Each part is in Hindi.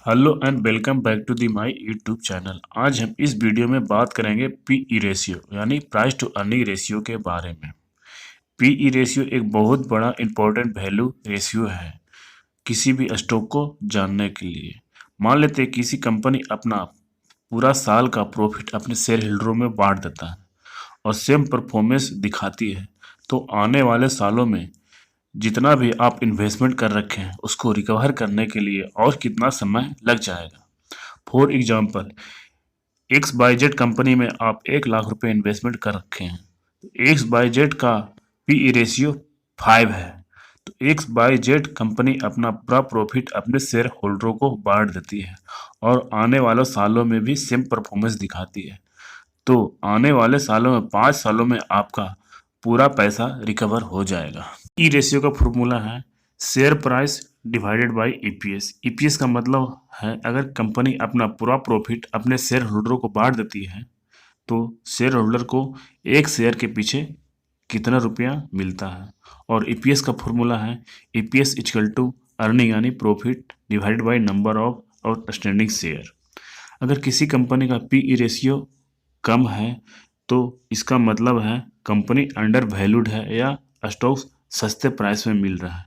Hello and welcome back to the my YouTube channel. आज हम इस वीडियो में बात करेंगे पीई रेशियो यानी प्राइस टू अर्निंग रेशियो के बारे में। पीई रेशियो एक बहुत बड़ा इंपॉर्टेंट वैल्यू रेशियो है किसी भी स्टॉक को जानने के लिए। मान लेते हैं किसी कंपनी अपना पूरा साल का प्रॉफिट अपने शेयर होल्डरों में बांट देता है और सेम परफॉर्मेंस दिखाती है, तो आने वाले सालों में जितना भी आप इन्वेस्टमेंट कर रखे हैं उसको रिकवर करने के लिए और कितना समय लग जाएगा। For example, X Y Z company में आप 1 लाख रुपए इन्वेस्टमेंट कर रखे हैं, तो एक्स वाई जेड का पीई रेशियो 5 है। तो एक्स वाई जेड कंपनी अपना पूरा प्रॉफिट अपने शेयर होल्डरों को बांट देती है और आने वाले सालों में भी सेम परफॉर्मेंस दिखाती है। तो आने वाले सालों में 5 सालों में आपका पूरा पैसा रिकवर हो जाएगा। ई रेशियो का फॉर्मूला है share price divided by EPS. EPS का मतलब है अगर कंपनी अपना पूरा प्रॉफिट अपने शेयर होल्डरों को बांट देती है तो शेयर होल्डर को एक शेयर के पीछे कितना रुपया मिलता है। और ईपीएस का फॉर्मूला है ईपीएस इक्वल टू अर्निंग यानी profit divided by number of outstanding share. अगर किसी कंपनी का पीई रेशियो कम है तो इसका मतलब है कंपनी अंडर वैल्यूड है या स्टॉक सस्ते प्राइस में मिल रहा है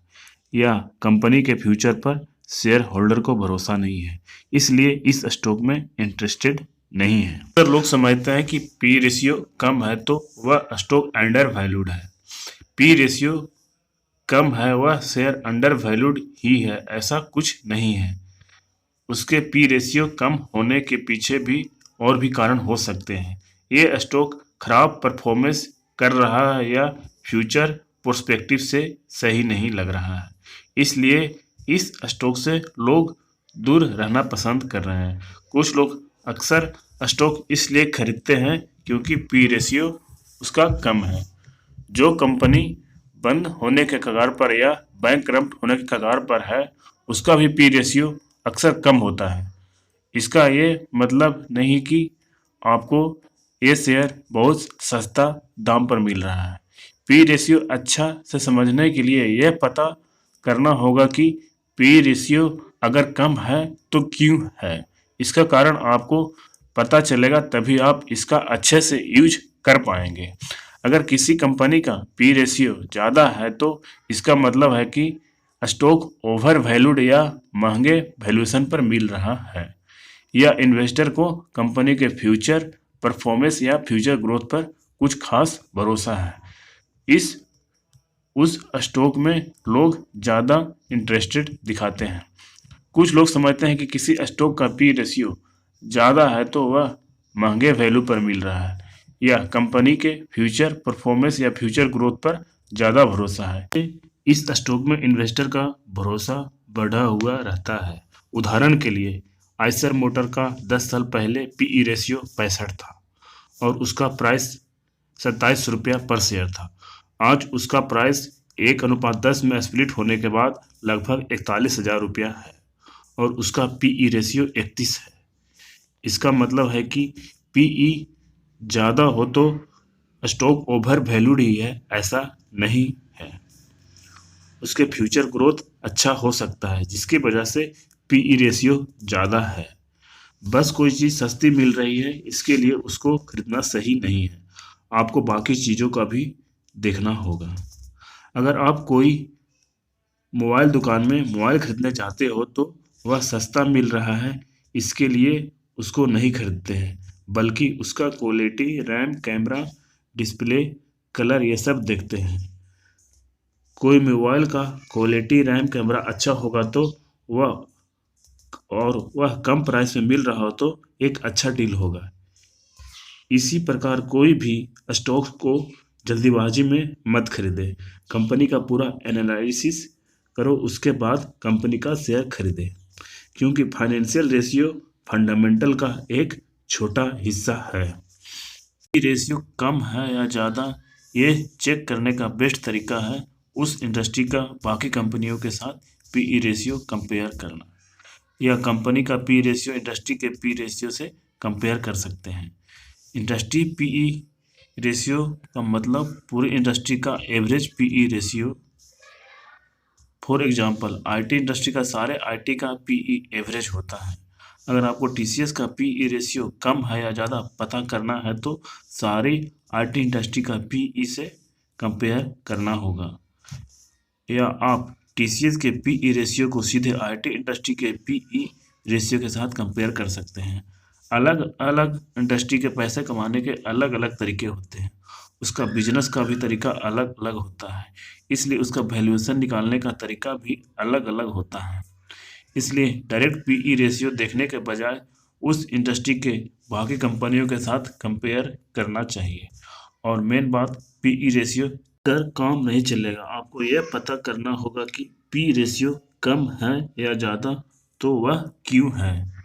या कंपनी के फ्यूचर पर शेयर होल्डर को भरोसा नहीं है, इसलिए इस स्टॉक में इंटरेस्टेड नहीं है। अगर लोग समझते हैं कि पी रेशियो कम है तो वह स्टॉक अंडर वैल्यूड है, पी रेशियो कम है वह शेयर अंडर वैल्यूड ही है, ऐसा कुछ नहीं है। उसके पी रेशियो कम होने के पीछे भी और भी कारण हो सकते हैं। ये स्टॉक खराब परफॉर्मेंस कर रहा है या फ्यूचर पर्सपेक्टिव से सही नहीं लग रहा है, इसलिए इस स्टॉक से लोग दूर रहना पसंद कर रहे हैं। कुछ लोग अक्सर स्टॉक इसलिए खरीदते हैं क्योंकि पी रेशियो उसका कम है। जो कंपनी बंद होने के कगार पर या बैंकरप्ट होने के कगार पर है उसका भी पी रेशियो अक्सर कम होता है। इसका ये मतलब नहीं कि आपको ये शेयर बहुत सस्ता दाम पर मिल रहा है। पी रेशियो अच्छा से समझने के लिए यह पता करना होगा कि पी रेशियो अगर कम है तो क्यों है। इसका कारण आपको पता चलेगा तभी आप इसका अच्छे से यूज कर पाएंगे। अगर किसी कंपनी का पी रेशियो ज़्यादा है तो इसका मतलब है कि स्टॉक ओवर वैल्यूड या महंगे वैल्यूएशन पर मिल रहा है या इन्वेस्टर को कंपनी के फ्यूचर परफॉर्मेंस या फ्यूचर ग्रोथ पर कुछ खास भरोसा है। इस उस स्टॉक में लोग ज़्यादा इंटरेस्टेड दिखाते हैं। कुछ लोग समझते हैं कि किसी स्टॉक का पी रेशियो ज़्यादा है तो वह महंगे वैल्यू पर मिल रहा है या कंपनी के फ्यूचर परफॉर्मेंस या फ्यूचर ग्रोथ पर ज़्यादा भरोसा है। इस स्टॉक में इन्वेस्टर का भरोसा बढ़ा हुआ रहता है। उदाहरण के लिए आइसर मोटर का 10 साल पहले पीई रेशियो 65 था और उसका प्राइस 27 रुपया पर शेयर था। आज उसका प्राइस 1:10 में स्प्लिट होने के बाद लगभग 41,000 रुपया है और उसका पीई रेशियो 31 है। इसका मतलब है कि पीई ज़्यादा हो तो स्टॉक ओवर वैल्यूड ही है, ऐसा नहीं है। उसके फ्यूचर ग्रोथ अच्छा हो सकता है जिसकी वजह से पीई रेशियो ज़्यादा है। बस कोई चीज़ सस्ती मिल रही है इसके लिए उसको खरीदना सही नहीं है, आपको बाकी चीज़ों का भी देखना होगा। अगर आप कोई मोबाइल दुकान में मोबाइल खरीदना चाहते हो तो वह सस्ता मिल रहा है इसके लिए उसको नहीं खरीदते हैं, बल्कि उसका quality, RAM, camera, display, colour ये सब देखते हैं। कोई मोबाइल का क्वालिटी, रैम, कैमरा अच्छा होगा तो वह वह कम प्राइस में मिल रहा हो तो एक अच्छा डील होगा। इसी प्रकार कोई भी स्टॉक को जल्दीबाजी में मत खरीदे। कंपनी का पूरा एनालिसिस करो उसके बाद कंपनी का शेयर खरीदे, क्योंकि फाइनेंशियल रेशियो फंडामेंटल का एक छोटा हिस्सा है। रेशियो कम है या ज़्यादा ये चेक करने का बेस्ट तरीका है उस इंडस्ट्री का बाकी कंपनियों के साथ पीई रेशियो कंपेयर करना, या कंपनी का पी रेशियो इंडस्ट्री के पी रेशियो से कंपेयर कर सकते हैं। इंडस्ट्री पीई रेशियो का मतलब पूरी इंडस्ट्री का average PE ratio for example IT industry का सारे आईटी का पीई एवरेज होता है। अगर आपको टीसीएस का पीई रेशियो कम है या ज़्यादा पता करना है तो सारी आईटी इंडस्ट्री का पीई से कंपेयर करना होगा, या आप टीसीएस के पीई रेशियो को सीधे आईटी इंडस्ट्री के पीई रेशियो के साथ कंपेयर कर सकते हैं। अलग अलग इंडस्ट्री के पैसे कमाने के अलग अलग तरीके होते हैं, उसका बिजनेस का भी तरीका अलग अलग होता है, इसलिए उसका वैल्यूएशन निकालने का तरीका भी अलग अलग होता है। इसलिए डायरेक्ट पीई रेशियो देखने के बजाय उस इंडस्ट्री के बाकी कंपनियों के साथ कंपेयर करना चाहिए। और मेन बात, पीई रेशियो कर काम नहीं चलेगा, आपको यह पता करना होगा कि पी रेशियो कम है या ज़्यादा, तो वह क्यों है।